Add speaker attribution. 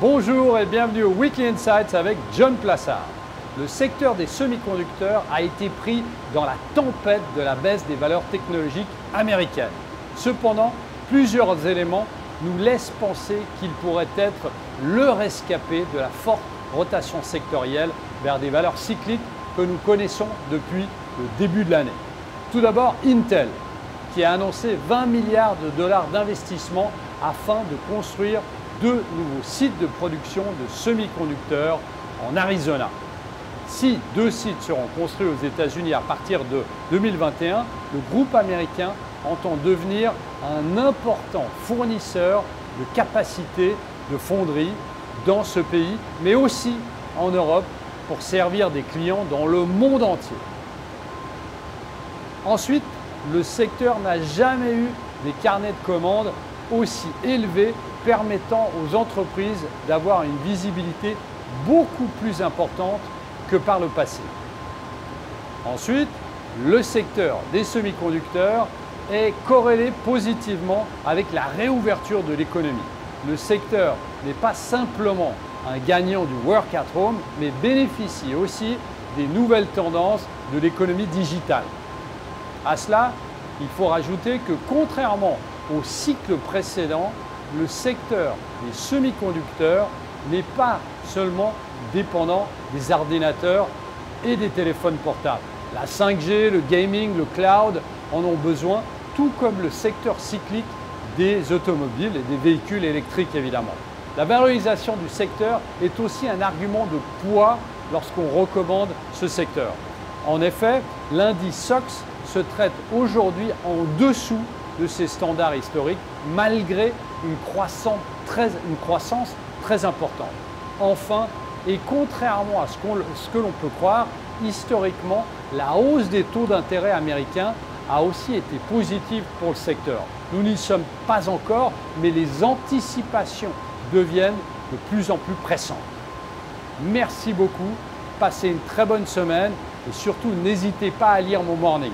Speaker 1: Bonjour et bienvenue au Weekly Insights avec John Plassard. Le secteur des semi-conducteurs a été pris dans la tempête de la baisse des valeurs technologiques américaines. Cependant, plusieurs éléments nous laissent penser qu'il pourrait être le rescapé de la forte rotation sectorielle vers des valeurs cycliques que nous connaissons depuis le début de l'année. Tout d'abord, Intel, qui a annoncé 20 milliards de dollars d'investissement afin de construire 2 nouveaux sites de production de semi-conducteurs en Arizona. Si 2 sites seront construits aux États-Unis à partir de 2021, le groupe américain entend devenir un important fournisseur de capacités de fonderie dans ce pays, mais aussi en Europe pour servir des clients dans le monde entier. Ensuite, le secteur n'a jamais eu des carnets de commandes aussi élevés permettant aux entreprises d'avoir une visibilité beaucoup plus importante que par le passé. Ensuite, le secteur des semi-conducteurs est corrélé positivement avec la réouverture de l'économie. Le secteur n'est pas simplement un gagnant du work at home, mais bénéficie aussi des nouvelles tendances de l'économie digitale. À cela, il faut rajouter que contrairement au cycle précédent, le secteur des semi-conducteurs n'est pas seulement dépendant des ordinateurs et des téléphones portables. La 5G, le gaming, le cloud en ont besoin, tout comme le secteur cyclique des automobiles et des véhicules électriques évidemment. La valorisation du secteur est aussi un argument de poids lorsqu'on recommande ce secteur. En effet, l'indice SOX se traite aujourd'hui en dessous de ses standards historiques malgré une croissance très importante. Enfin, et contrairement à ce que l'on peut croire, historiquement, la hausse des taux d'intérêt américains a aussi été positive pour le secteur. Nous n'y sommes pas encore, mais les anticipations deviennent de plus en plus pressantes. Merci beaucoup, passez une très bonne semaine et surtout n'hésitez pas à lire mon morning.